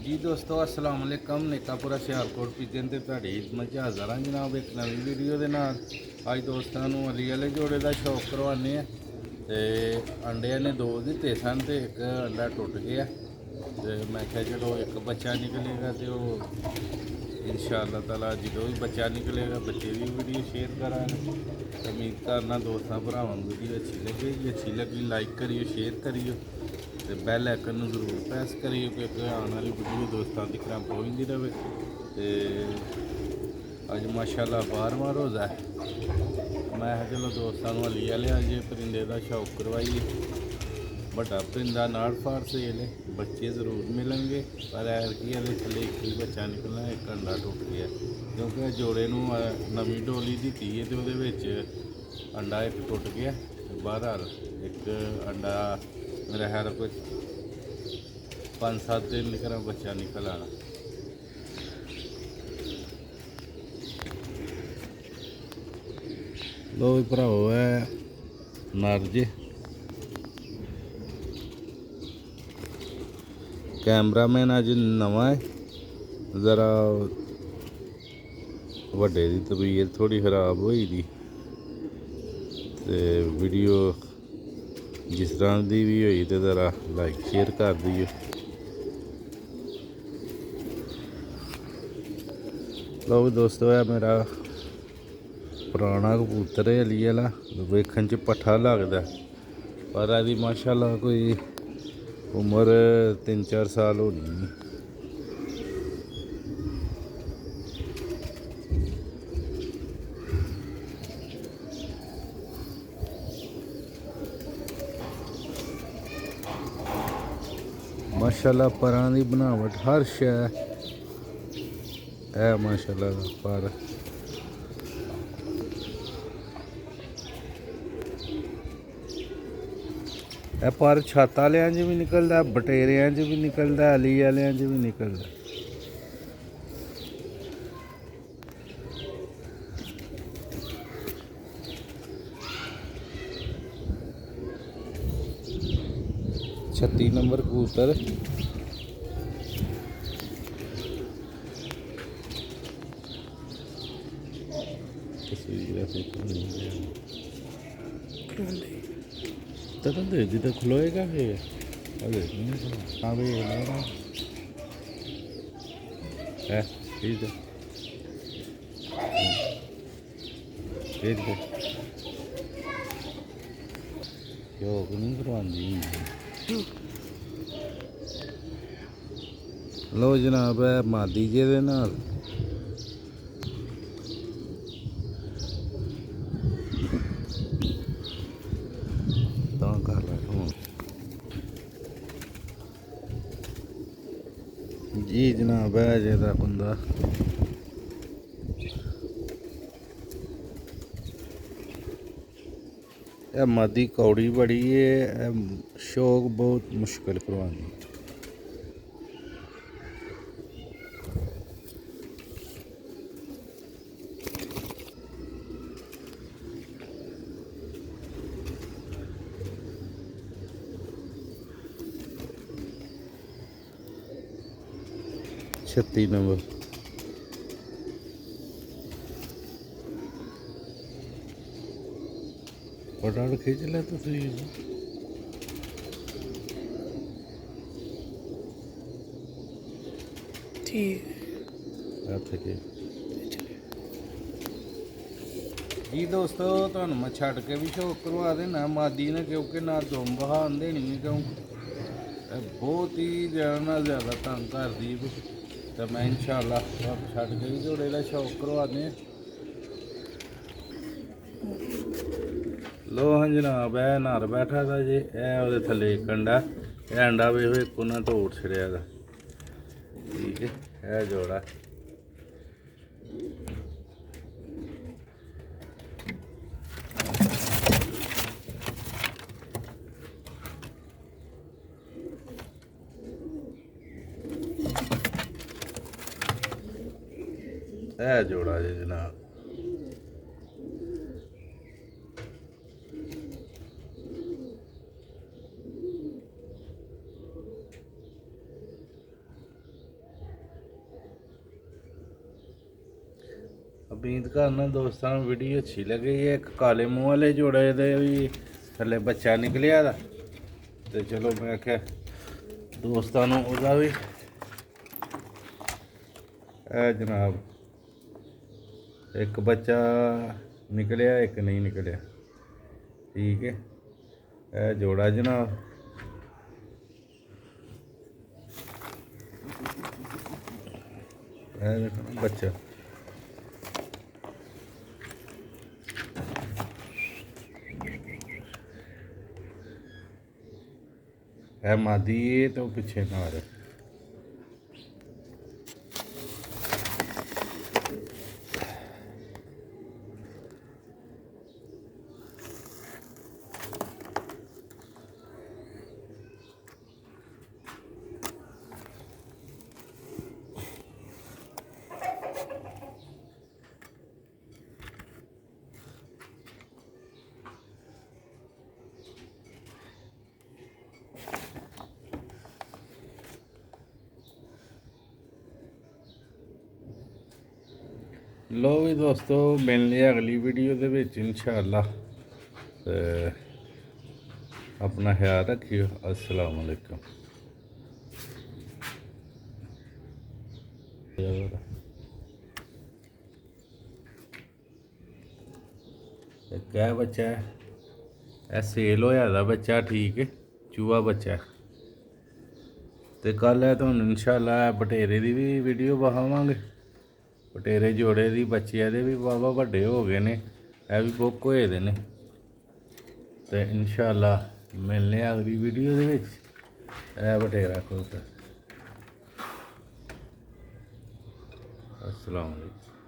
जी दोस्तों अस्सलाम वालेकुम नेकापुरा सियालकोट पिजन ते ਤੁਹਾਡੀ ਮੱਝ ਹਾਜ਼ਰ ਹਾਂ ਜਨਾਬ ਇੱਕ ਨਵੀਂ ਵੀਡੀਓ ਦੇ ਨਾਲ। ਅੱਜ ਦੋਸਤਾਂ ਨੂੰ ਅਲੀ ਵਾਲੇ ਜੋੜੇ ਦਾ ਸ਼ੌਕ ਕਰਵਾਉਂਦੇ ਆ ਤੇ ਅੰਡਿਆਂ ਨੇ ਦੋ ਦਿੱਤੇ ਸਨ ਤੇ ਇੱਕ ਅੰਡਾ ਟੁੱਟ ਗਿਆ ਤੇ ਮੈਂ ਕਿਹਾ ਚਲੋ ਇੱਕ ਬੱਚਾ ਨਿਕਲੇਗਾ ਤੇ ਉਹ इंशाअल्लाह ताला जो भी बच्चा निकलेगा बच्चे की वीडियो शेयर करांगे। उम्मीद करना दोस्तों भरावां वीडियो अच्छी लगी लाइक करियो शेयर करियो तो बैल आइकन जरूर प्रेस करियो क्योंकि आने वाली वीडियो दोस्तों तक पहुँचती रहे। तो अज माशाअल्लाह 12वां रोज़ा है। मैं चलो दोस्तों हली वाले अज परिंदे का शौक करवाइए। बड़ा परिंदा नाड़ फाड़ सेल है, बच्चे जरूर मिलेंगे पर ऐरकी वाले थले एक ही बच्चा निकलना एक अंडा टुट गया क्योंकि जोड़े नवी डोली दी है तो वो अंडा एक टुट गया। बहरहाल एक अंडा मेरा ख्याल कोई 5-7 दिन निकल बच्चा निकल आना। लो भराओ है नर जे कैमरामैन अज नवा है, ज़रा वड्डे दी तबीयत थोड़ी खराब हुई थी ते वीडियो जिस तरह की भी हुई तो ज़रा लाइक शेयर कर दिए। लो दोस्तों है मेरा पुराना कबूतर है अली वाला, वेखन च पट्ठा लगता पर यदि माशाअल्लाह कोई उम्र 3-4 साल होनी। माशाअल्लाह परां दी बनावट हर शै है माशाअल्लाह पर पर छत वालियां च भी निकलता बटेरियां च भी निकलता अली वालियां च भी निकलता। छत्ती नंबर कबूतर तरह दे दी तो खलोएगा फिर हाँ भाई है ठीक है भेज दे योग नहीं करवाती। लो जनाब है मादी जे दे नाल कर ला जी जनाब है अजे तक बंदा मादी कौड़ी बड़ी है, शौक बहुत मुश्किल करवानी। छत्ती नंबर फटाफट खींच ले तो सही ठीक जी दोस्तों तुहानू मैं छड़ के भी शौक करवा देना मादी ने क्योंकि ना दुम बहान देनी है क्यों बहुत ही ज़्यादा तंग कर दी तो मैं इंशाअल्लाह छड़ के भी जोड़े का शौक करवा दें। लो हाँ जनाब है नर बैठा था जी वो थले एक अंडा अंडा वे एक उन्हें तोड़ छड़िया था। ठीक है जोड़ा है जोड़ा जी जनाब। ਉਮੀਦ ਕਰਨਾ ਦੋਸਤਾਂ ਨੂੰ ਵੀਡੀਓ ਅੱਛੀ ਲੱਗੀ ਹੈ। ਇੱਕ ਕਾਲੇ ਮੂੰਹ ਵਾਲੇ ਜੋੜੇ ਦੇ ਵੀ ਥੱਲੇ ਬੱਚਾ ਨਿਕਲਿਆ ਦਾ, ਤੇ ਚਲੋ ਮੈਂ ਆਖਿਆ ਦੋਸਤਾਂ ਨੂੰ ਉਹਦਾ ਵੀ ਇਹ ਜਨਾਬ ਇੱਕ ਬੱਚਾ ਨਿਕਲਿਆ, ਇੱਕ ਨਹੀਂ ਨਿਕਲਿਆ। ਠੀਕ ਹੈ, ਇਹ ਜੋੜਾ ਜਨਾਬ ਇਹ ਦੇਖੋ ਬੱਚਾ। ਇਹ ਮਾਦੀ ਹੈ ਤੇ ਉਹ ਪਿੱਛੇ ਨਾ ਆ ਰਿਹਾ। ਲੋ ਵੀ ਦੋਸਤੋ, ਮਿਲਦੇ ਅਗਲੀ ਵੀਡੀਓ ਦੇ ਵਿੱਚ ਇਨਸ਼ਾਅੱਲਾ। ਤੇ ਆਪਣਾ ਖਿਆਲ ਰੱਖਿਓ। अस्सलाम वालेकुम। क्या बच्चा है, ਇਹ ਸੇਲ ਹੋਇਆ ਦਾ ਬੱਚਾ। ਠੀਕ ਹੈ, ਚੂਹਾ ਬੱਚਾ। ਤੇ ਕੱਲ ਹੈ ਤੁਹਾਨੂੰ ਇਨਸ਼ਾਅੱਲਾ ਬਟੇਰੇ ਦੀ ਵੀ ਵੀਡੀਓ ਵਿਖਾਵਾਂਗੇ। ਬਟੇਰੇ ਜੋੜੇ ਦੀ ਬੱਚਿਆਂ ਦੇ ਵੀ ਵਾਹਵਾ ਵੱਡੇ ਹੋ ਗਏ ਨੇ, ਇਹ ਵੀ ਬੁੱਕ ਹੋਏ ਦੇ ਨੇ। ਤੇ ਇਨਸ਼ਾਅੱਲਾ ਮਿਲਨੇ ਆ ਅਗਲੀ ਵੀਡੀਓ ਦੇ ਵਿੱਚ। ਇਹ ਬਟੇਰਾ ਖੁਦ। अस्सलाम वालेकुम।